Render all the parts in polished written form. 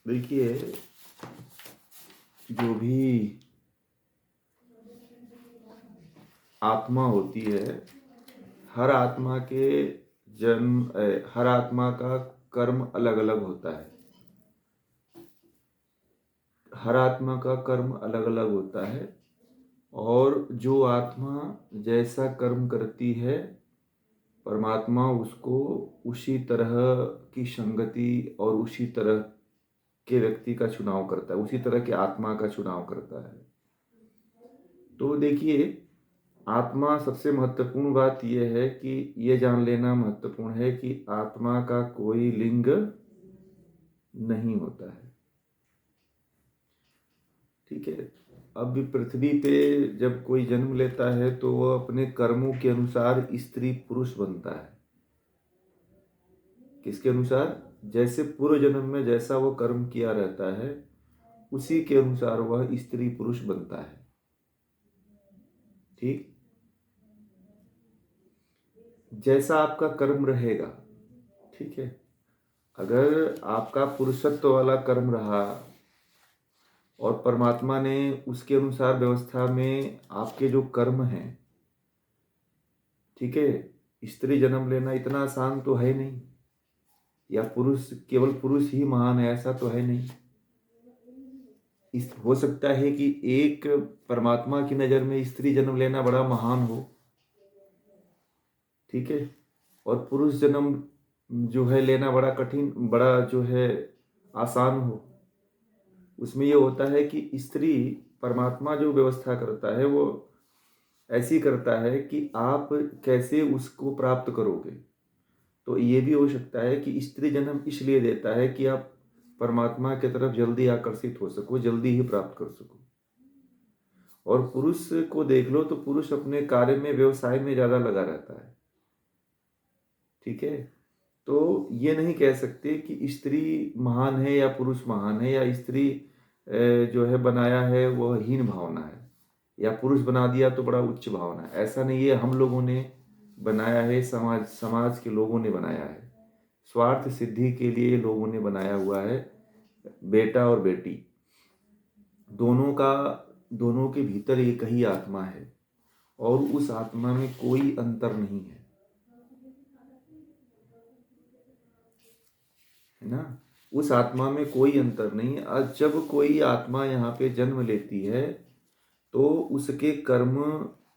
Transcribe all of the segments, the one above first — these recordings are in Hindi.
देखिए, जो भी आत्मा होती है, हर आत्मा के हर आत्मा का कर्म अलग अलग होता है। हर आत्मा का कर्म अलग अलग होता है, और जो आत्मा जैसा कर्म करती है, परमात्मा उसको उसी तरह की संगति और उसी तरह के व्यक्ति का चुनाव करता है, उसी तरह की आत्मा का चुनाव करता है। तो देखिए, आत्मा सबसे महत्वपूर्ण बात यह है कि ये जान लेना महत्वपूर्ण है कि आत्मा का कोई लिंग नहीं होता है। ठीक है। अब पृथ्वी पे जब कोई जन्म लेता है तो वह अपने कर्मों के अनुसार स्त्री पुरुष बनता है। किसके अनुसार? जैसे पूर्व जन्म में जैसा वो कर्म किया रहता है, उसी के अनुसार वह स्त्री पुरुष बनता है। ठीक। जैसा आपका कर्म रहेगा, ठीक है, अगर आपका पुरुषत्व वाला कर्म रहा और परमात्मा ने उसके अनुसार व्यवस्था में आपके जो कर्म हैं, ठीक है, स्त्री जन्म लेना इतना आसान तो है नहीं, या पुरुष केवल पुरुष ही महान है ऐसा तो है नहीं। इस हो सकता है कि एक परमात्मा की नज़र में स्त्री जन्म लेना बड़ा महान हो, ठीक है, और पुरुष जन्म जो है लेना बड़ा कठिन, बड़ा जो है आसान हो। उसमें ये होता है कि स्त्री, परमात्मा जो व्यवस्था करता है वो ऐसी करता है कि आप कैसे उसको प्राप्त करोगे। तो ये भी हो सकता है कि स्त्री जन्म इसलिए देता है कि आप परमात्मा की तरफ जल्दी आकर्षित हो सको, जल्दी ही प्राप्त कर सको। और पुरुष को देख लो तो पुरुष अपने कार्य में, व्यवसाय में ज़्यादा लगा रहता है। ठीक है। तो ये नहीं कह सकते कि स्त्री महान है या पुरुष महान है, या स्त्री जो है बनाया है वह हीन भावना है, या पुरुष बना दिया तो बड़ा उच्च भावना है। ऐसा नहीं है, हम लोगों ने बनाया है, समाज के लोगों ने बनाया है, स्वार्थ सिद्धि के लिए लोगों ने बनाया हुआ है। बेटा और बेटी दोनों के भीतर एक ही आत्मा है, और उस आत्मा में कोई अंतर नहीं है ना। उस आत्मा में कोई अंतर नहीं है। और जब कोई आत्मा यहाँ पे जन्म लेती है तो उसके कर्म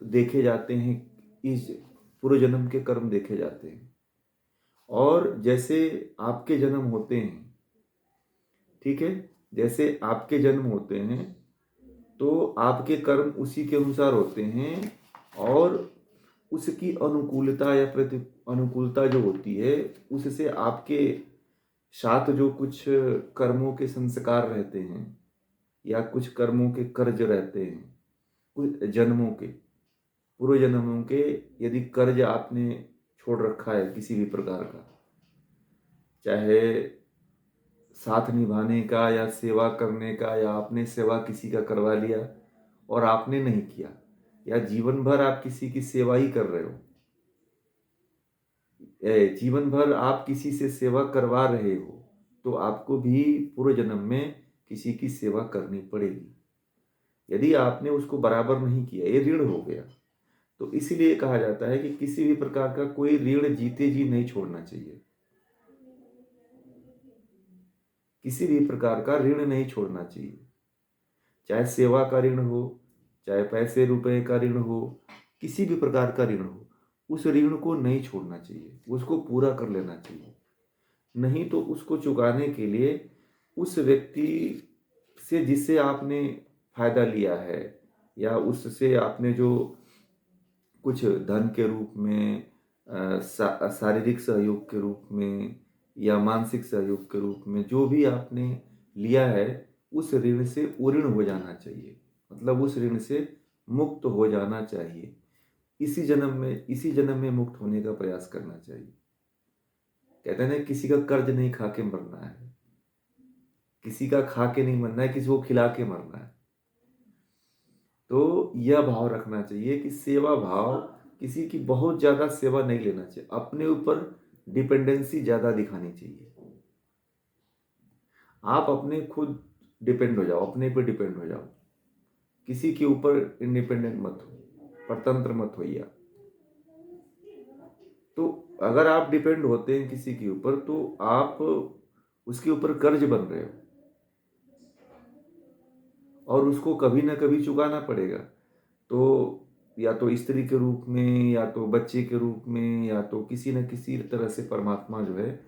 देखे जाते हैं, इस पूर्व जन्म के कर्म देखे जाते हैं। और जैसे आपके जन्म होते हैं, ठीक है, जैसे आपके जन्म होते हैं तो आपके कर्म उसी के अनुसार होते हैं, और उसकी अनुकूलता या प्रति अनुकूलता जो होती है, उससे आपके साथ जो कुछ कर्मों के संस्कार रहते हैं, या कुछ कर्मों के कर्ज रहते हैं, कुछ जन्मों के, पूर्व जन्मों के यदि कर्ज आपने छोड़ रखा है किसी भी प्रकार का, चाहे साथ निभाने का या सेवा करने का, या आपने सेवा किसी का करवा लिया और आपने नहीं किया, या जीवन भर आप किसी की सेवा ही कर रहे हो, जीवन भर आप किसी से सेवा करवा रहे हो, तो आपको भी पूर्व जन्म में किसी की सेवा करनी पड़ेगी। यदि आपने उसको बराबर नहीं किया, ये ऋण हो गया। तो इसीलिए कहा जाता है कि किसी भी प्रकार का कोई ऋण जीते जी नहीं छोड़ना चाहिए। किसी भी प्रकार का ऋण नहीं छोड़ना चाहिए, चाहे सेवा का ऋण हो, चाहे पैसे रुपए का ऋण हो, किसी भी प्रकार का ऋण हो, उस ऋण को नहीं छोड़ना चाहिए, उसको पूरा कर लेना चाहिए। नहीं तो उसको चुकाने के लिए उस व्यक्ति से जिससे आपने फायदा लिया है, या उससे आपने जो कुछ धन के रूप में, शारीरिक सहयोग के रूप में, या मानसिक सहयोग के रूप में जो भी आपने लिया है, उस ऋण से उऋण हो जाना चाहिए, मतलब उस ऋण से मुक्त हो जाना चाहिए। इसी जन्म में मुक्त होने का प्रयास करना चाहिए। कहते हैं ना, किसी का कर्ज नहीं खा के मरना है, किसी का खा के नहीं मरना है, किसी को खिला के मरना है। तो यह भाव रखना चाहिए कि सेवा भाव, किसी की बहुत ज़्यादा सेवा नहीं लेना चाहिए, अपने ऊपर डिपेंडेंसी ज़्यादा दिखानी चाहिए। आप अपने खुद डिपेंड हो जाओ, अपने पे डिपेंड हो जाओ, किसी के ऊपर इंडिपेंडेंट मत हो, परतंत्र मत होइए। तो अगर आप डिपेंड होते हैं किसी के ऊपर तो आप उसके ऊपर कर्ज बन रहे हो और उसको कभी ना कभी चुकाना पड़ेगा। तो या तो स्त्री के रूप में, या तो बच्चे के रूप में, या तो किसी न किसी तरह से परमात्मा जो है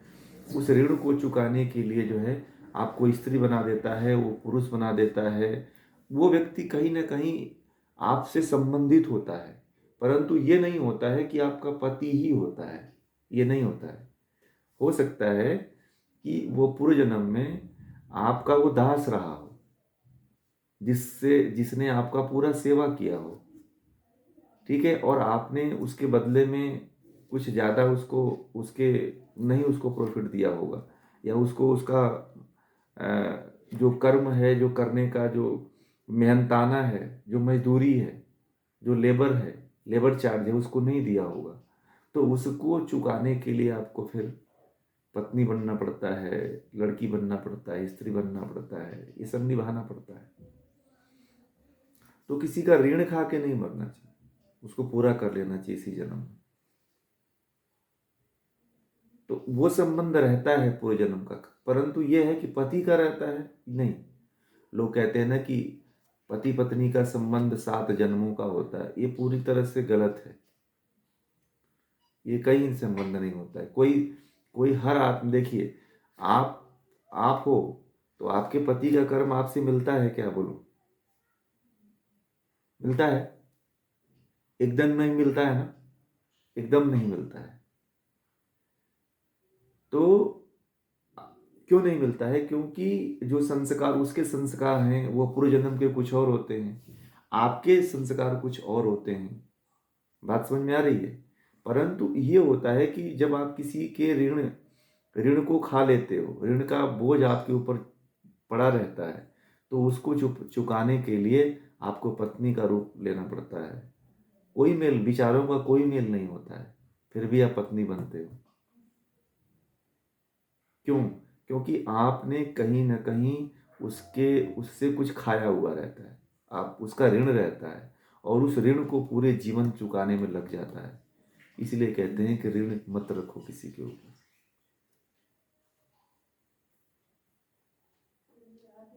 उस ऋण को चुकाने के लिए जो है आपको स्त्री बना देता है, वो पुरुष बना देता है। वो व्यक्ति कहीं ना कहीं आपसे संबंधित होता है, परंतु ये नहीं होता है कि आपका पति ही होता है, ये नहीं होता है। हो सकता है कि वो पूर्व जन्म में आपका वो दास रहा हो, जिसने आपका पूरा सेवा किया हो, ठीक है, और आपने उसके बदले में कुछ ज़्यादा उसको उसके नहीं उसको प्रॉफिट दिया होगा, या उसको उसका जो कर्म है, जो करने का जो मेहनताना है, जो मजदूरी है, जो लेबर है, लेबर चार्ज है, उसको नहीं दिया होगा। तो उसको चुकाने के लिए आपको फिर पत्नी बनना पड़ता है, लड़की बनना पड़ता है, स्त्री बनना पड़ता है, ये सब निभाना पड़ता है। तो किसी का ऋण खा के नहीं मरना चाहिए, उसको पूरा कर लेना चाहिए इसी जन्म में। तो वो संबंध रहता है पूरे जन्म का, परंतु ये है कि पति का रहता है नहीं। लोग कहते हैं ना कि पति पत्नी का संबंध 7 जन्मों का होता है, ये पूरी तरह से गलत है। ये कहीं संबंध नहीं होता है। कोई कोई हर आत्म देखिए, आप आप हो तो आपके पति का कर्म आपसे मिलता है क्या, बोलो? मिलता है? एकदम नहीं मिलता है ना, एकदम नहीं मिलता है। तो क्यों नहीं मिलता है? क्योंकि जो संस्कार उसके संस्कार हैं वो पूर्व जन्म के कुछ और होते हैं, आपके संस्कार कुछ और होते हैं। बात समझ में आ रही है? परंतु ये होता है कि जब आप किसी के ऋण ऋण को खा लेते हो, ऋण का बोझ आपके ऊपर पड़ा रहता है, तो उसको चुकाने के लिए आपको पत्नी का रूप लेना पड़ता है। कोई मेल, विचारों का कोई मेल नहीं होता है, फिर भी आप पत्नी बनते हो। क्यों? क्योंकि आपने कहीं ना कहीं उसके उससे कुछ खाया हुआ रहता है, आप उसका ऋण रहता है, और उस ऋण को पूरे जीवन चुकाने में लग जाता है। इसलिए कहते हैं कि ऋण मत रखो किसी के ऊपर।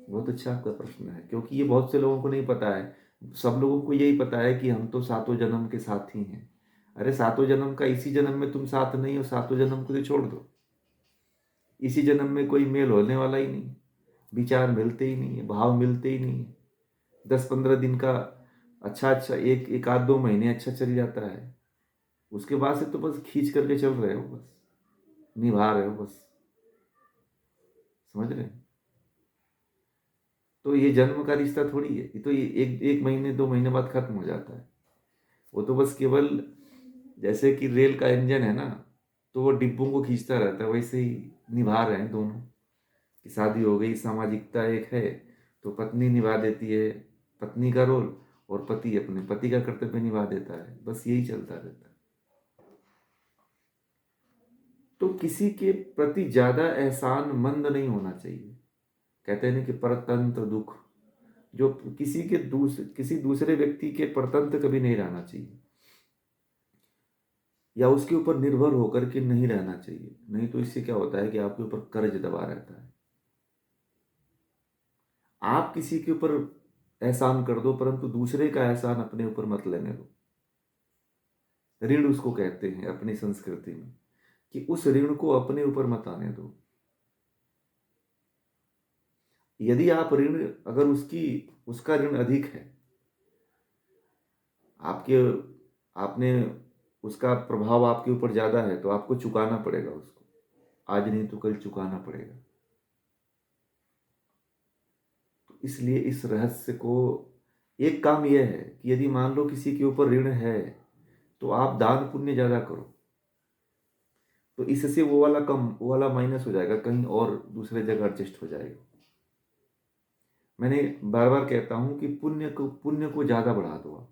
बहुत अच्छा आपका प्रश्न है, क्योंकि ये बहुत से लोगों को नहीं पता है। सब लोगों को यही पता है कि हम तो सातों जन्म के साथी हैं। अरे सातों जन्म का इसी जन्म में तुम साथ नहीं हो, सातों जन्म को तो छोड़ दो। इसी जन्म में कोई मेल होने वाला ही नहीं, विचार मिलते ही नहीं है, भाव मिलते ही नहीं है। 10-15 दिन का अच्छा अच्छा, एक एक आध 2 महीने अच्छा चल जाता है, उसके बाद से तो बस खींच करके चल रहे हो, बस निभा रहे हो बस। समझ रहे हैं? तो ये जन्म का रिश्ता थोड़ी है, ये तो ये एक एक महीने 2 महीने बाद खत्म हो जाता है। वो तो बस केवल जैसे कि रेल का इंजन है ना, तो वो डिब्बों को खींचता रहता है, वैसे ही निभा रहे हैं दोनों। कि शादी हो गई, सामाजिकता एक है, तो पत्नी निभा देती है पत्नी का रोल, और पति अपने पति का कर्तव्य निभा देता है, बस यही चलता रहता है। तो किसी के प्रति ज्यादा एहसान मंद नहीं होना चाहिए। कहते हैं ना कि परतंत्र दुख, जो किसी दूसरे व्यक्ति के परतंत्र कभी नहीं रहना चाहिए, या उसके ऊपर निर्भर होकर के नहीं रहना चाहिए। नहीं तो इससे क्या होता है कि आपके ऊपर कर्ज दबा रहता है। आप किसी के ऊपर एहसान कर दो, परंतु दूसरे का एहसान अपने ऊपर मत लेने दो। ऋण उसको कहते हैं अपनी संस्कृति में, कि उस ऋण को अपने ऊपर मत आने दो। यदि आप ऋण, अगर उसका ऋण अधिक है, आपके आपने उसका प्रभाव आपके ऊपर ज्यादा है, तो आपको चुकाना पड़ेगा उसको, आज नहीं तो कल चुकाना पड़ेगा। तो इसलिए इस रहस्य को, एक काम यह है कि यदि मान लो किसी के ऊपर ऋण है, तो आप दान पुण्य ज्यादा करो, तो इससे वो वाला कम, वो वाला माइनस हो जाएगा, कहीं और दूसरे जगह एडजस्ट हो जाएगा। मैंने बार बार कहता हूं कि पुण्य को ज्यादा बढ़ा दो आप।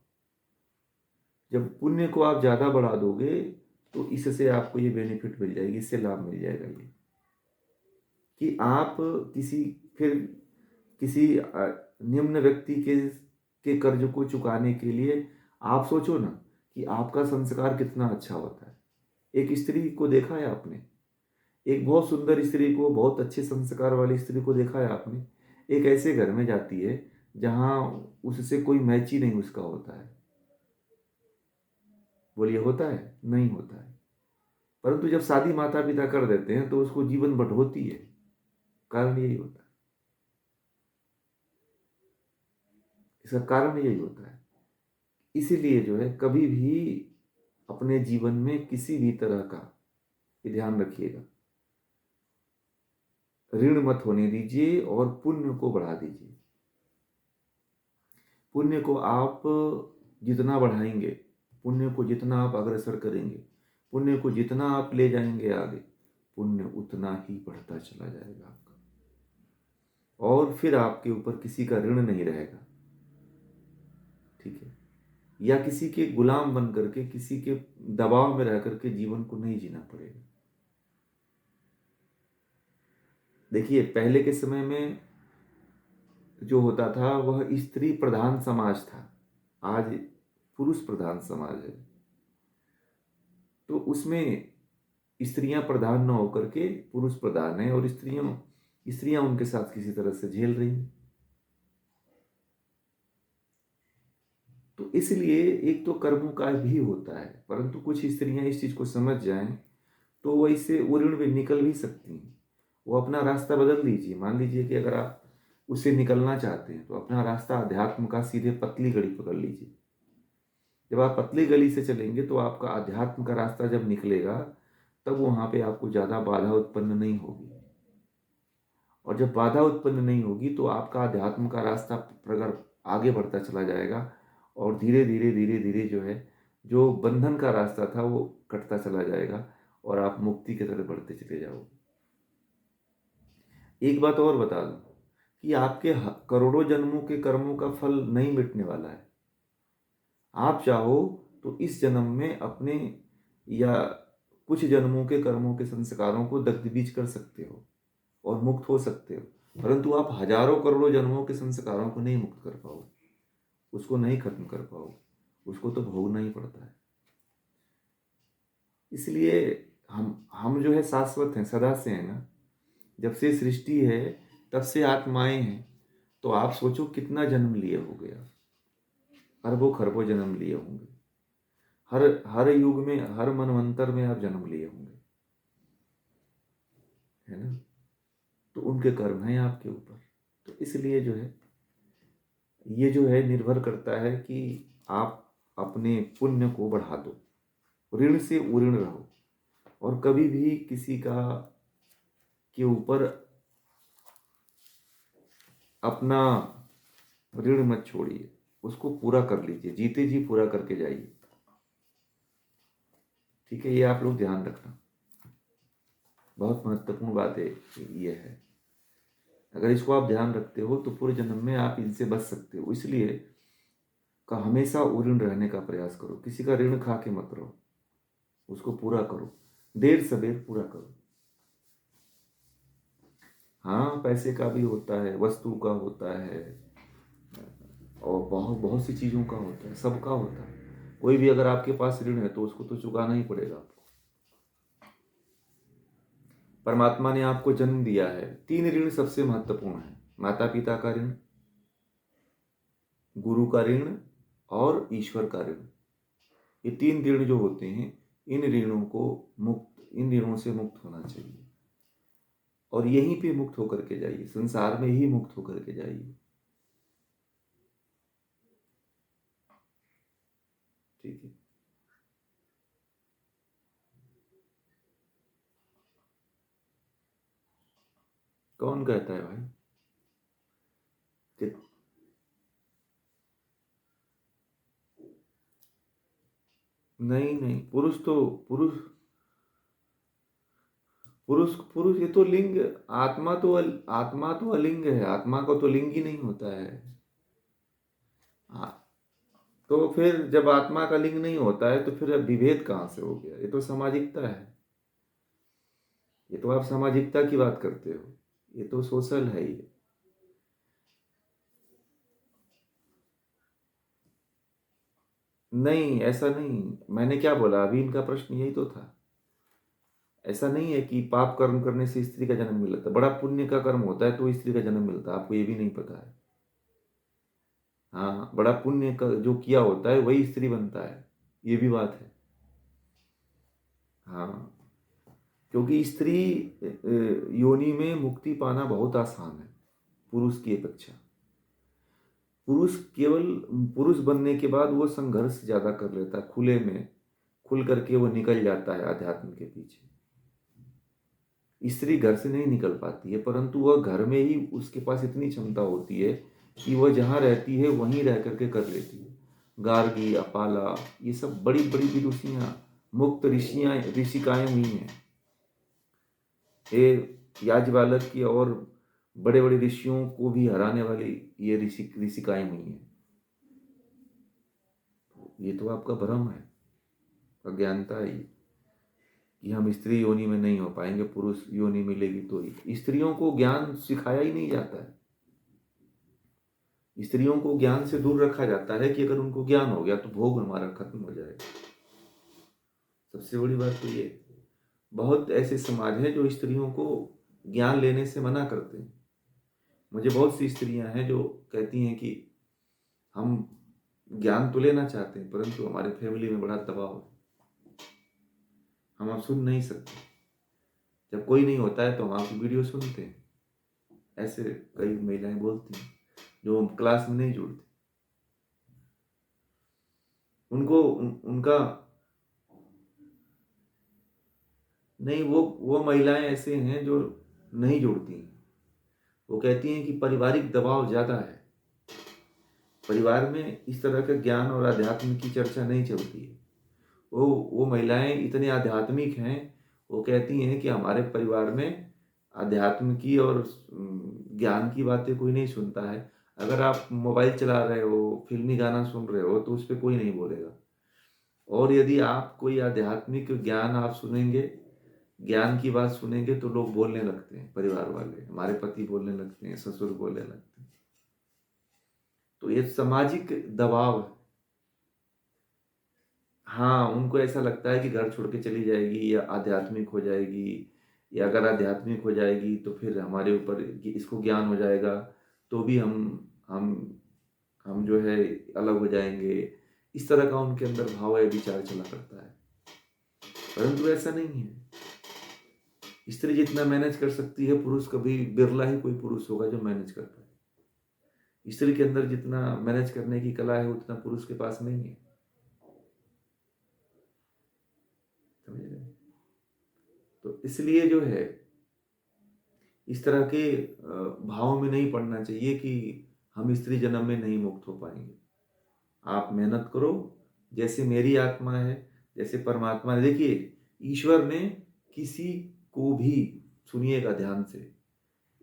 जब पुण्य को आप ज्यादा बढ़ा दोगे, तो इससे आपको ये बेनिफिट मिल जाएगी, इससे लाभ मिल जाएगा ये। कि आप किसी फिर किसी निम्न व्यक्ति के कर्ज को चुकाने के लिए आप सोचो ना कि आपका संस्कार कितना अच्छा होता है। एक स्त्री को देखा है आपने, एक बहुत सुंदर स्त्री को, बहुत अच्छे संस्कार वाली स्त्री को देखा है आपने, एक ऐसे घर में जाती है जहां उससे कोई मैच ही नहीं उसका होता है। बोलिए होता है? नहीं होता है। परंतु जब शादी माता पिता कर देते हैं तो उसको जीवन भर होती है। कारण यही होता है, इसका कारण यही होता है। इसीलिए जो है कभी भी अपने जीवन में किसी भी तरह का, ये ध्यान रखिएगा, ऋण मत होने दीजिए और पुण्य को बढ़ा दीजिए। पुण्य को आप जितना बढ़ाएंगे, पुण्य को जितना आप अग्रसर करेंगे, पुण्य को जितना आप ले जाएंगे आगे, पुण्य उतना ही बढ़ता चला जाएगा आपका, और फिर आपके ऊपर किसी का ऋण नहीं रहेगा। ठीक है? या किसी के गुलाम बन करके, किसी के दबाव में रह करके जीवन को नहीं जीना पड़ेगा। देखिए, पहले के समय में जो होता था वह स्त्री प्रधान समाज था, आज पुरुष प्रधान समाज है। तो उसमें स्त्रियां प्रधान न होकर के पुरुष प्रधान है, और स्त्रियां उनके साथ किसी तरह से झेल रही हैं। तो इसलिए एक तो कर्मों का भी होता है, परंतु कुछ स्त्रियां इस चीज को समझ जाएं तो वो इससे ऋण में निकल भी सकती हैं। वो अपना रास्ता बदल दीजिए। मान लीजिए कि अगर आप उससे निकलना चाहते हैं तो अपना रास्ता अध्यात्म का सीधे पतली गली पकड़ लीजिए। जब आप पतली गली से चलेंगे तो आपका अध्यात्म का रास्ता जब निकलेगा तब वहां पे आपको ज्यादा बाधा उत्पन्न नहीं होगी, और जब बाधा उत्पन्न नहीं होगी तो आपका अध्यात्म का रास्ता प्रगर आगे बढ़ता चला जाएगा, और धीरे धीरे धीरे धीरे जो है, जो बंधन का रास्ता था वो कटता चला जाएगा और आप मुक्ति की तरफ बढ़ते चले जाओगे। एक बात और बता दूं कि आपके करोड़ों जन्मों के कर्मों का फल नहीं मिटने वाला है। आप चाहो तो इस जन्म में अपने या कुछ जन्मों के कर्मों के संस्कारों को दग्धबीज कर सकते हो और मुक्त हो सकते हो, परंतु आप हजारों करोड़ों जन्मों के संस्कारों को नहीं मुक्त कर पाओगे, उसको नहीं खत्म कर पाओगे, उसको तो भोगना ही पड़ता है। इसलिए हम जो है शाश्वत हैं, सदा से हैं ना। जब से सृष्टि है तब से आत्माएं हैं। तो आप सोचो कितना जन्म लिए हो गया, अरबों खरबों जन्म लिए होंगे, हर हर युग में, हर मनवंतर में आप जन्म लिए होंगे, है ना। तो उनके कर्म हैं आपके ऊपर। तो इसलिए जो है, ये जो है निर्भर करता है कि आप अपने पुण्य को बढ़ा दो, ऋण से उऋण रहो, और कभी भी किसी का के ऊपर अपना ऋण मत छोड़िए, उसको पूरा कर लीजिए, जीते जी पूरा करके जाइए। ठीक है? ये आप लोग ध्यान रखना, बहुत महत्वपूर्ण बात है ये है। अगर इसको आप ध्यान रखते हो तो पूरे जन्म में आप इनसे बच सकते हो। इसलिए का हमेशा उऋण रहने का प्रयास करो, किसी का ऋण खा के मत रहो, उसको पूरा करो, देर सवेर पूरा करो। हाँ, पैसे का भी होता है, वस्तु का होता है, और बहुत बहुत सी चीज़ों का होता है, सबका होता है। कोई भी अगर आपके पास ऋण है तो उसको तो चुकाना ही पड़ेगा आपको। परमात्मा ने आपको जन्म दिया है, 3 ऋण सबसे महत्वपूर्ण है: माता पिता का ऋण, गुरु का ऋण, और ईश्वर का ऋण। ये 3 ऋण जो होते हैं, इन ऋणों से मुक्त होना चाहिए, और यहीं पे मुक्त होकर के जाइए, संसार में ही मुक्त होकर के जाइए। ठीक है? कौन कहता है भाई कि नहीं नहीं, पुरुष पुरुष पुरुष, ये तो लिंग, आत्मा तो अलिंग है, आत्मा का तो लिंग ही नहीं होता है। आ- तो फिर जब आत्मा का लिंग नहीं होता है तो फिर विभेद कहाँ से हो गया? ये तो सामाजिकता है, ये तो आप सामाजिकता की बात करते हो। ये तो सोशल है ये। नहीं, ऐसा नहीं, मैंने क्या बोला अभी, इनका प्रश्न यही तो था। ऐसा नहीं है कि पाप कर्म करने से स्त्री का जन्म मिलता है, बड़ा पुण्य का कर्म होता है तो स्त्री का जन्म मिलता है, आपको ये भी नहीं पता है। हाँ, बड़ा पुण्य का जो किया होता है वही स्त्री बनता है, ये भी बात है। हाँ, क्योंकि स्त्री योनि में मुक्ति पाना बहुत आसान है पुरुष की अपेक्षा। पुरुष केवल पुरुष बनने के बाद वो संघर्ष ज्यादा कर लेता है, खुले में खुल करके वो निकल जाता है अध्यात्म के पीछे। स्त्री घर से नहीं निकल पाती है, परंतु वह घर में ही उसके पास इतनी क्षमता होती है कि वह जहाँ रहती है वहीं रह करके कर लेती है। गार्गी, अपाला, ये सब बड़ी बड़ी विदुषियाँ, मुक्त ऋषियाँ, ऋषिकाएं हुई हैं। ये याज्ञवल्क्य की और बड़े बड़े ऋषियों को भी हराने वाली ये ऋषिकाएं हुई हैं। ये तो आपका भ्रम है, अज्ञानता है ये, कि हम स्त्री योनि में नहीं हो पाएंगे, पुरुष योनि मिलेगी तो ही। स्त्रियों को ज्ञान सिखाया ही नहीं जाता है। स्त्रियों को ज्ञान से दूर रखा जाता है कि अगर उनको ज्ञान हो गया तो भोग हमारा खत्म हो जाएगा। सबसे बड़ी बात तो ये, बहुत ऐसे समाज है जो स्त्रियों को ज्ञान लेने से मना करते हैं। मुझे बहुत सी स्त्रियां हैं जो कहती हैं कि हम ज्ञान तो लेना चाहते हैं परंतु हमारे फैमिली में बड़ा दबाव है, हम अब सुन नहीं सकते। जब कोई नहीं होता है तो हम आपकी वीडियो सुनते हैं, ऐसे कई महिलाएं बोलती हैं जो क्लास में नहीं जुड़ती। उनको उनका नहीं, वो महिलाएं ऐसे हैं जो नहीं जुड़ती हैं। वो कहती हैं कि पारिवारिक दबाव ज़्यादा है, परिवार में इस तरह का ज्ञान और अध्यात्म की चर्चा नहीं चलती है। वो महिलाएं इतने आध्यात्मिक हैं, वो कहती हैं कि हमारे परिवार में अध्यात्म की और ज्ञान की बातें कोई नहीं सुनता है। अगर आप मोबाइल चला रहे हो, फिल्मी गाना सुन रहे हो तो उस पर कोई नहीं बोलेगा, और यदि आप कोई आध्यात्मिक ज्ञान आप सुनेंगे, ज्ञान की बात सुनेंगे तो लोग बोलने लगते हैं, परिवार वाले, हमारे पति बोलने लगते हैं, ससुर बोलने लगते हैं। तो ये सामाजिक दबाव है। हाँ, उनको ऐसा लगता है कि घर छोड़ के चली जाएगी या आध्यात्मिक हो जाएगी, या अगर आध्यात्मिक हो जाएगी तो फिर हमारे ऊपर इसको ज्ञान हो जाएगा तो भी हम हम जो है अलग हो जाएंगे। इस तरह का उनके अंदर भाव या विचार चला करता है, परंतु ऐसा नहीं है। स्त्री जितना मैनेज कर सकती है, पुरुष कभी बिरला ही कोई पुरुष होगा जो मैनेज कर पाए। स्त्री के अंदर जितना मैनेज करने की कला है उतना पुरुष के पास नहीं है, समझ रहे हैं? तो इसलिए जो है इस तरह के भाव में नहीं पड़ना चाहिए कि हम स्त्री जन्म में नहीं मुक्त हो पाएंगे। आप मेहनत करो, जैसे मेरी आत्मा है, जैसे परमात्मा ने, देखिए ईश्वर ने किसी को भी, सुनिएगा ध्यान से,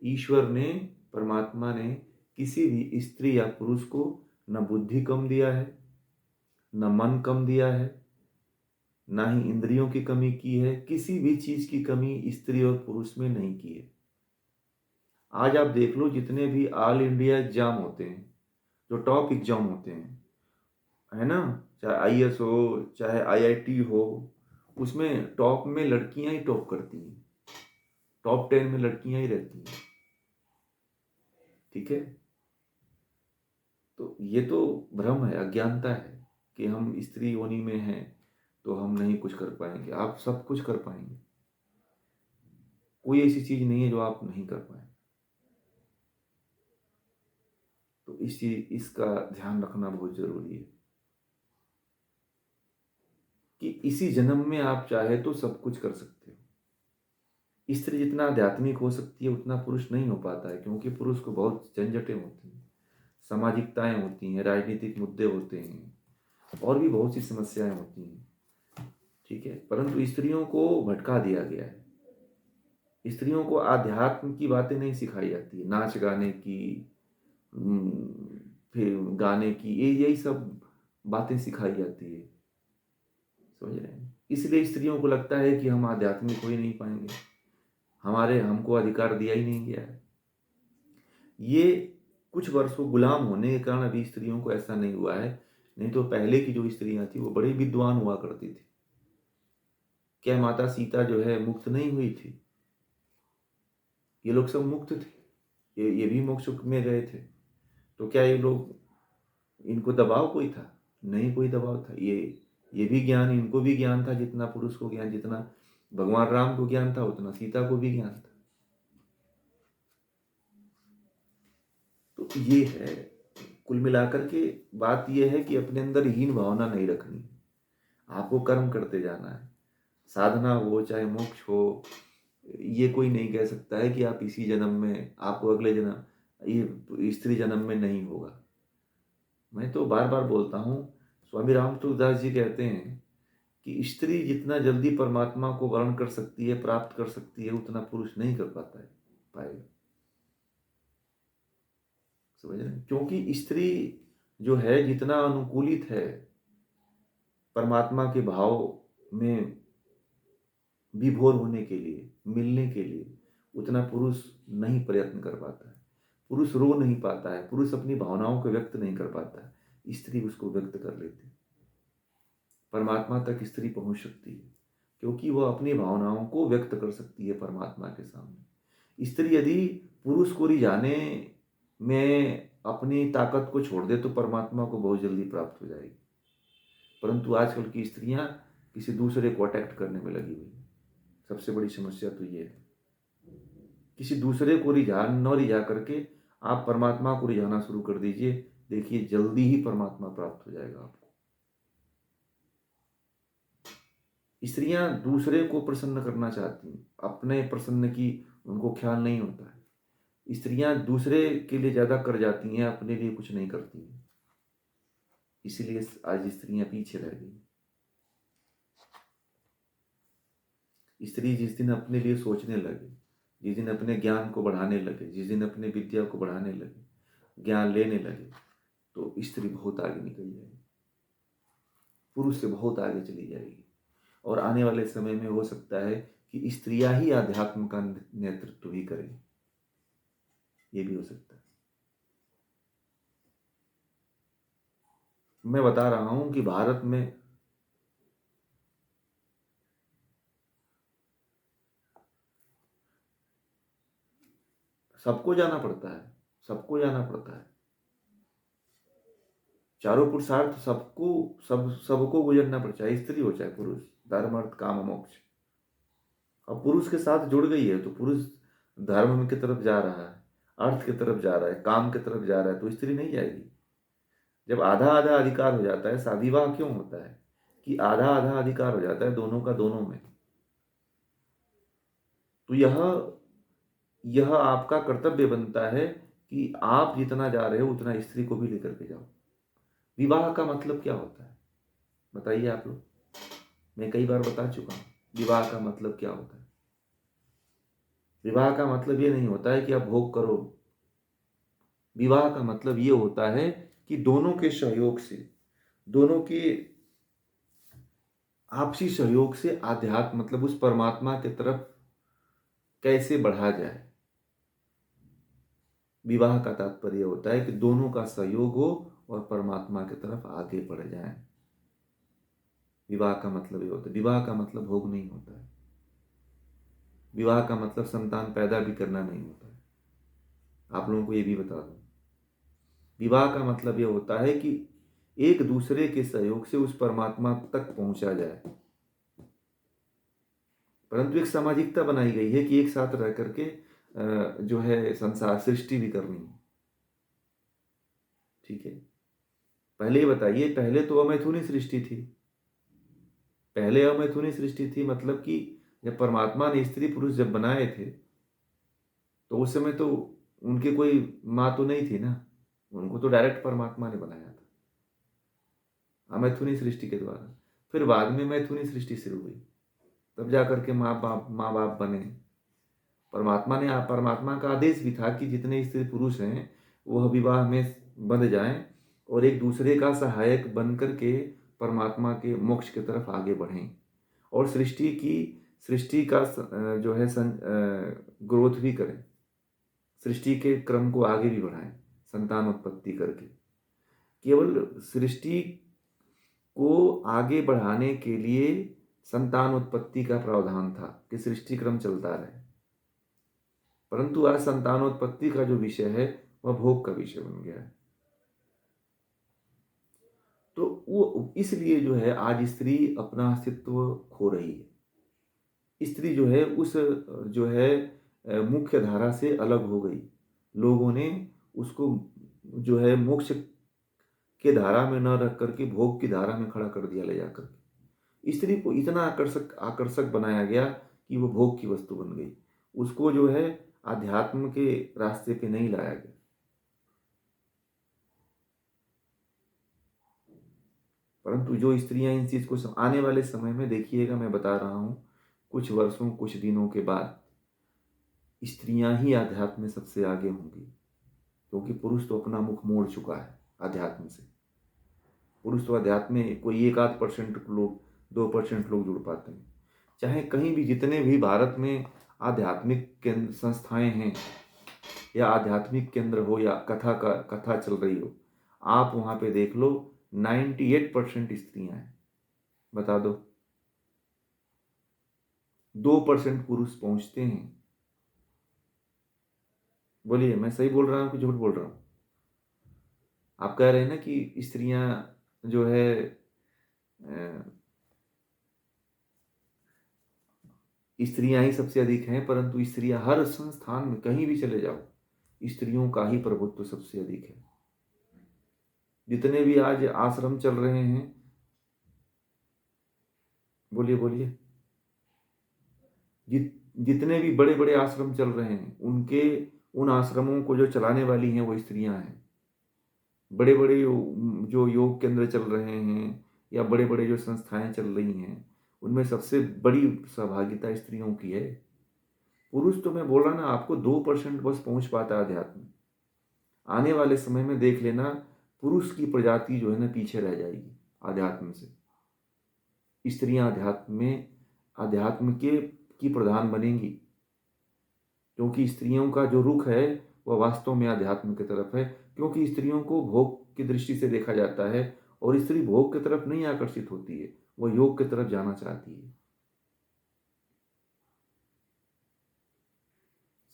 ईश्वर ने, परमात्मा ने किसी भी स्त्री या पुरुष को न बुद्धि कम दिया है, न मन कम दिया है, ना ही इंद्रियों की कमी की है। किसी भी चीज की कमी स्त्री और पुरुष में नहीं की है। आज आप देख लो, जितने भी ऑल इंडिया एग्जाम होते हैं, जो टॉप एग्जाम होते हैं, है ना, चाहे आईएएस हो चाहे आईआईटी हो, उसमें टॉप में लड़कियां ही टॉप करती हैं, टॉप 10 में लड़कियां ही रहती हैं। ठीक है, तो ये तो भ्रम है, अज्ञानता है कि हम स्त्री योनि में हैं तो हम नहीं कुछ कर पाएंगे। आप सब कुछ कर पाएंगे, कोई ऐसी चीज नहीं है जो आप नहीं कर पाए। तो इसका ध्यान रखना बहुत जरूरी है कि इसी जन्म में आप चाहे तो सब कुछ कर सकते हो। स्त्री जितना आध्यात्मिक हो सकती है उतना पुरुष नहीं हो पाता है, क्योंकि पुरुष को बहुत झंझटें होती हैं, सामाजिकताएं होती हैं, राजनीतिक मुद्दे होते हैं, और भी बहुत सी समस्याएं होती हैं। ठीक है, परंतु स्त्रियों को भटका दिया गया है। स्त्रियों को आध्यात्म की बातें नहीं सिखाई जाती है, नाच गाने की, फिर गाने की, यही सब बातें सिखाई जाती है, समझ रहे हैं? इसलिए स्त्रियों को लगता है कि हम आध्यात्मिक हो ही नहीं पाएंगे। हमको अधिकार दिया ही नहीं गया है। ये कुछ वर्षों गुलाम होने के कारण अभी स्त्रियों को ऐसा नहीं हुआ है, नहीं तो पहले की जो स्त्रियां थी वो बड़ी विद्वान हुआ करती थी। क्या माता सीता जो है मुक्त नहीं हुई थी? ये लोग सब मुक्त थे, ये भी मोक्ष में गए थे। तो क्या ये लोग, इनको दबाव कोई था? नहीं, कोई दबाव था। ये भी ज्ञान, इनको भी ज्ञान था, जितना पुरुष को ज्ञान, जितना भगवान राम को ज्ञान था उतना सीता को भी ज्ञान था। तो ये है, कुल मिलाकर के बात ये है कि अपने अंदर हीन भावना नहीं रखनी, आपको कर्म करते जाना है। साधना हो चाहे मोक्ष हो, ये कोई नहीं कह सकता है कि आप इसी जन्म में, आपको अगले जन्म, ये स्त्री जन्म में नहीं होगा। मैं तो बार बार बोलता हूँ, स्वामी राम तुलसीदास जी कहते हैं कि स्त्री जितना जल्दी परमात्मा को वर्ण कर सकती है, प्राप्त कर सकती है, उतना पुरुष नहीं कर पाएगा। समझ रहे हैं? क्योंकि स्त्री जो है जितना अनुकूलित है परमात्मा के भाव में विभोर होने के लिए, मिलने के लिए, उतना पुरुष नहीं प्रयत्न कर पाता है। पुरुष रो नहीं पाता है, पुरुष अपनी भावनाओं को व्यक्त नहीं कर पाता है, स्त्री उसको व्यक्त कर लेती है। परमात्मा तक स्त्री पहुंच सकती है क्योंकि वह अपनी भावनाओं को व्यक्त कर सकती है परमात्मा के सामने। स्त्री यदि पुरुष को रिझाने में अपनी ताकत को छोड़ दे तो परमात्मा को बहुत जल्दी प्राप्त हो जाएगी। परंतु आजकल की स्त्रियां किसी दूसरे को अटैक्ट करने में लगी हुई है। सबसे बड़ी समस्या तो ये है, किसी दूसरे को न रिझा करके आप परमात्मा को रिझाना शुरू कर दीजिए, देखिए जल्दी ही परमात्मा प्राप्त हो जाएगा आपको। स्त्रियां दूसरे को प्रसन्न करना चाहती हैं, अपने प्रसन्न की उनको ख्याल नहीं होता है। स्त्रियां दूसरे के लिए ज्यादा कर जाती हैं, अपने लिए कुछ नहीं करती हैं। इसीलिए आज स्त्रियां पीछे रह गई। स्त्री जिस दिन अपने लिए सोचने लगे, जिस दिन अपने ज्ञान को बढ़ाने लगे, जिस दिन अपने विद्या को बढ़ाने लगे, ज्ञान लेने लगे, तो स्त्री बहुत आगे निकल जाएगी, पुरुष से बहुत आगे चली जाएगी। और आने वाले समय में हो सकता है कि स्त्रियां ही अध्यात्म का नेतृत्व भी करें, ये भी हो सकता है। मैं बता रहा हूं कि भारत में सबको जाना पड़ता है, सबको जाना पड़ता है। चारों पुरुषार्थ सबको गुजरना पड़ता है, चाहे स्त्री हो चाहे पुरुष, धर्म अर्थ काम मोक्ष। अब पुरुष के साथ जुड़ गई है तो पुरुष धर्म की तरफ जा रहा है, अर्थ की तरफ जा रहा है, काम की तरफ जा रहा है, तो स्त्री नहीं जाएगी। जब आधा आधा अधिकार हो जाता है, शादी विवाह क्यों होता है कि आधा आधा अधिकार हो जाता है दोनों का दोनों में। तो यह आपका कर्तव्य बनता है कि आप जितना जा रहे हो उतना स्त्री को भी लेकर के जाओ। विवाह का मतलब क्या होता है बताइए आप लोग? मैं कई बार बता चुका हूं, विवाह का मतलब क्या होता है। विवाह का मतलब ये नहीं होता है कि आप भोग करो। विवाह का मतलब ये होता है कि दोनों के सहयोग से, दोनों के आपसी सहयोग से आध्यात्म मतलब उस परमात्मा की तरफ कैसे बढ़ा जाए। विवाह का तात्पर्य होता है कि दोनों का सहयोग हो और परमात्मा की तरफ आगे बढ़ जाए। विवाह का मतलब ये होता है। विवाह का मतलब भोग नहीं होता है। विवाह का मतलब संतान पैदा भी करना नहीं होता है। आप लोगों को ये भी बता दूं, विवाह का मतलब ये होता है कि एक दूसरे के सहयोग से उस परमात्मा तक पहुंचा जाए। परंतु एक सामाजिकता बनाई गई है कि एक साथ रह करके जो है संसार सृष्टि भी करनी है। ठीक है, पहले ये बताइए, पहले तो अमैथुनी सृष्टि थी। पहले अमैथुनी सृष्टि थी मतलब कि जब परमात्मा ने स्त्री पुरुष जब बनाए थे तो उस समय तो उनके कोई माँ तो नहीं थी ना, उनको तो डायरेक्ट परमात्मा ने बनाया था अमैथुनी सृष्टि के द्वारा। फिर बाद में मैथुनी सृष्टि शुरू हुई, तब जाकर के माँ बाप बने। परमात्मा का आदेश भी था कि जितने स्त्री पुरुष हैं वह विवाह में बंध जाएं और एक दूसरे का सहायक बन करके परमात्मा के मोक्ष की तरफ आगे बढ़ें और सृष्टि की सृष्टि का जो है ग्रोथ भी करें, सृष्टि के क्रम को आगे भी बढ़ाएं संतान उत्पत्ति करके। केवल सृष्टि को आगे बढ़ाने के लिए संतान उत्पत्ति का प्रावधान था कि सृष्टि क्रम चलता रहे, परंतु आज संतानोत्पत्ति का जो विषय है वह भोग का विषय बन गया है। तो वो इसलिए जो है आज स्त्री अपना अस्तित्व खो रही है। स्त्री जो है उस जो है मुख्य धारा से अलग हो गई। लोगों ने उसको जो है मोक्ष के धारा में न रख करके भोग की धारा में खड़ा कर दिया ले जाकर के। स्त्री को इतना आकर्षक बनाया गया कि वो भोग की वस्तु बन गई। उसको जो है आध्यात्म के रास्ते पे नहीं लाया गया। परंतु जो स्त्रियां इन चीज को आने वाले समय में देखिएगा, मैं बता रहा हूं, कुछ वर्षों कुछ दिनों के बाद स्त्रियां ही आध्यात्म में सबसे आगे होंगी, क्योंकि पुरुष तो अपना मुख मोड़ चुका है आध्यात्म से। पुरुष तो अध्यात्म में कोई 1-8% लोग, 2% लोग जुड़ पाते हैं। चाहे कहीं भी जितने भी भारत में आध्यात्मिक केंद्र संस्थाएं हैं या आध्यात्मिक केंद्र हो या कथा चल रही हो, आप वहां पे देख लो 98% स्त्रियां हैं। बता दो 2% पुरुष पहुंचते हैं। बोलिए, मैं सही बोल रहा हूं कि झूठ बोल रहा हूं? आप कह रहे हैं ना कि स्त्रियां जो है स्त्रियां ही सबसे अधिक हैं, परंतु स्त्रियां हर संस्थान में कहीं भी चले जाओ, स्त्रियों का ही प्रभुत्व सबसे अधिक है। जितने भी आज आश्रम चल रहे हैं, बोलिए बोलिए, जितने भी बड़े बड़े आश्रम चल रहे हैं, उन आश्रमों को जो चलाने वाली हैं वो स्त्रियां हैं। बड़े बड़े जो योग केंद्र चल रहे हैं या बड़े बड़े जो संस्थाएं चल रही हैं, उनमें सबसे बड़ी सहभागिता स्त्रियों की है। पुरुष तो मैं बोल रहा ना आपको 2% बस पहुंच पाता है अध्यात्म। आने वाले समय में देख लेना, पुरुष की प्रजाति जो है ना पीछे रह जाएगी आध्यात्म से। स्त्रियां अध्यात्म की प्रधान बनेंगी, क्योंकि स्त्रियों का जो रुख है वह वास्तव में अध्यात्म की तरफ है। क्योंकि स्त्रियों को भोग की दृष्टि से देखा जाता है, और स्त्री भोग की तरफ नहीं आकर्षित होती है, वह योग की तरफ जाना चाहती है।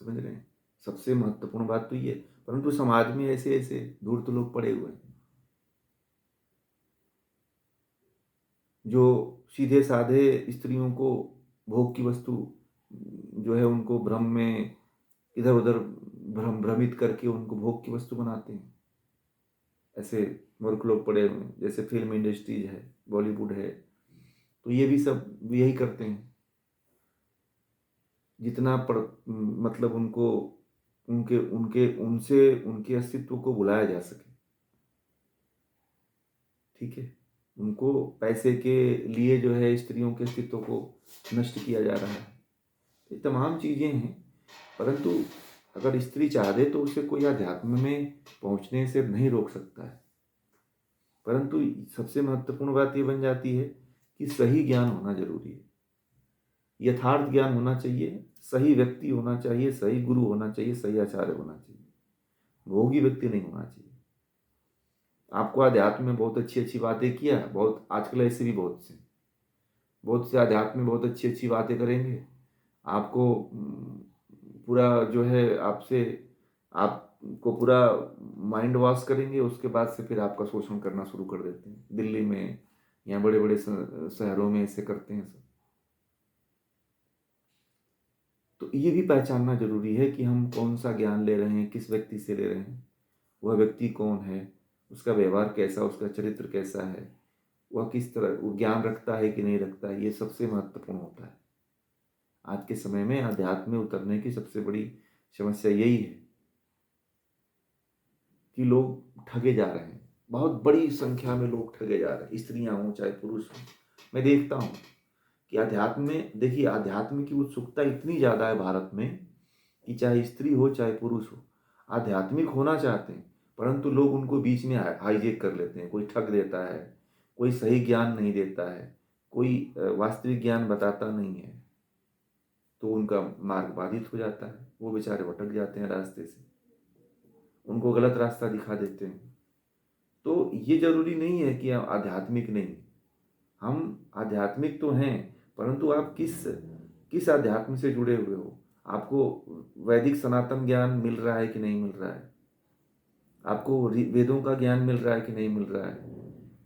समझ रहे हैं? सबसे महत्वपूर्ण बात तो ये, परंतु समाज में ऐसे ऐसे धूर्त लोग पड़े हुए हैं जो सीधे साधे स्त्रियों को भोग की वस्तु जो है उनको भ्रम में इधर उधर भ्रमित करके उनको भोग की वस्तु बनाते हैं। ऐसे मूर्ख लोग पड़े हुए हैं। जैसे फिल्म इंडस्ट्रीज है, बॉलीवुड है, तो ये भी सब यही करते हैं। जितना मतलब उनको उनके उनके उनसे उनके अस्तित्व को बुलाया जा सके, ठीक है, उनको पैसे के लिए जो है स्त्रियों के अस्तित्व को नष्ट किया जा रहा है। ये तमाम चीजें हैं, परंतु अगर स्त्री चाह दे तो उसे कोई अध्यात्म में पहुंचने से नहीं रोक सकता है। परंतु सबसे महत्वपूर्ण बात ये बन जाती है कि सही ज्ञान होना जरूरी है, यथार्थ ज्ञान होना चाहिए, सही व्यक्ति होना चाहिए, सही गुरु होना चाहिए, सही आचार्य होना चाहिए, भोगी व्यक्ति नहीं होना चाहिए। आपको अध्यात्म में बहुत अच्छी अच्छी बातें किया, बहुत आजकल ऐसे भी बहुत से अध्यात्म में बहुत अच्छी अच्छी बातें करेंगे, आपको पूरा जो है आपको पूरा माइंड वॉश करेंगे, उसके बाद से फिर आपका शोषण करना शुरू कर देते हैं। दिल्ली में या बड़े बड़े शहरों में ऐसे करते हैं सब। तो ये भी पहचानना जरूरी है कि हम कौन सा ज्ञान ले रहे हैं, किस व्यक्ति से ले रहे हैं, वह व्यक्ति कौन है, उसका व्यवहार कैसा, उसका चरित्र कैसा है, वह किस तरह वो ज्ञान रखता है कि नहीं रखता है। ये सबसे महत्वपूर्ण होता है। आज के समय में अध्यात्म में उतरने की सबसे बड़ी समस्या यही है कि लोग ठगे जा रहे हैं। बहुत बड़ी संख्या में लोग ठगे जा रहे हैं, स्त्रियां हों चाहे पुरुष हों। मैं देखता हूँ कि अध्यात्म में, देखिए, अध्यात्म की उत्सुकता इतनी ज़्यादा है भारत में कि चाहे स्त्री हो चाहे पुरुष हो, आध्यात्मिक होना चाहते हैं, परंतु लोग उनको बीच में हाईजेक कर लेते हैं। कोई ठग देता है, कोई सही ज्ञान नहीं देता है, कोई वास्तविक ज्ञान बताता नहीं है। तो उनका मार्ग बाधित हो जाता है, वो बेचारे भटक जाते हैं रास्ते से, उनको गलत रास्ता दिखा देते हैं। तो ये जरूरी नहीं है कि हम आध्यात्मिक नहीं, हम आध्यात्मिक तो हैं, परंतु आप किस किस अध्यात्म से जुड़े हुए हो, आपको वैदिक सनातन ज्ञान मिल रहा है कि नहीं मिल रहा है, आपको वेदों का ज्ञान मिल रहा है कि नहीं मिल रहा है,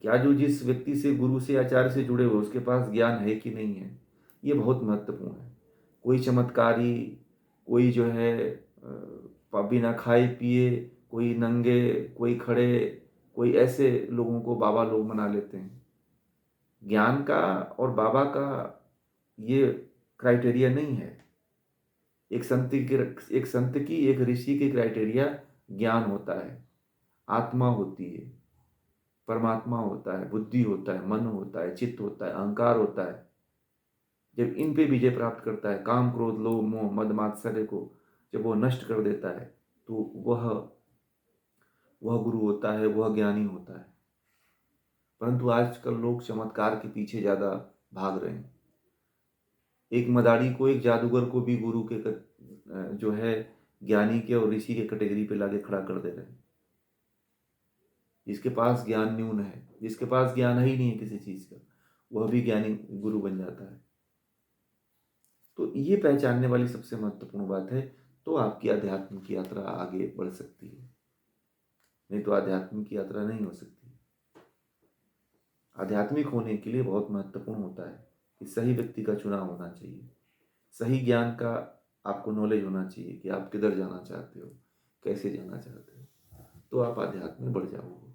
क्या जो जिस व्यक्ति से, गुरु से, आचार्य से जुड़े हुए उसके पास ज्ञान है कि नहीं है, ये बहुत महत्वपूर्ण है। कोई चमत्कारी, कोई जो है बिना खाए पिए, कोई नंगे, कोई खड़े, कोई ऐसे लोगों को बाबा लोग बना लेते हैं। ज्ञान का और बाबा का ये क्राइटेरिया नहीं है। एक संत की, एक ऋषि की क्राइटेरिया ज्ञान होता है, आत्मा होती है, परमात्मा होता है, बुद्धि होता है, मन होता है, चित्त होता है, अहंकार होता है। जब इन पे विजय प्राप्त करता है, काम क्रोध लोभ मोह मद मात्सर्य को जब वो नष्ट कर देता है, तो वह गुरु होता है, वह ज्ञानी होता है। परंतु आजकल लोग चमत्कार के पीछे ज्यादा भाग रहे हैं। एक मदारी को, एक जादूगर को भी गुरु के जो है ज्ञानी के और ऋषि के कैटेगरी पे लाके खड़ा कर दे रहे हैं। जिसके पास ज्ञान न्यून है, जिसके पास ज्ञान ही नहीं है किसी चीज का, वह भी ज्ञानी गुरु बन जाता है। तो ये पहचानने वाली सबसे महत्वपूर्ण बात है, तो आपकी आध्यात्म की यात्रा आगे बढ़ सकती है, नहीं तो आध्यात्म की यात्रा नहीं हो सकती। आध्यात्मिक होने के लिए बहुत महत्वपूर्ण होता है कि सही व्यक्ति का चुनाव होना चाहिए, सही ज्ञान का आपको नॉलेज होना चाहिए कि आप किधर जाना चाहते हो, कैसे जाना चाहते हो, तो आप आध्यात्म में बढ़ जाओगे।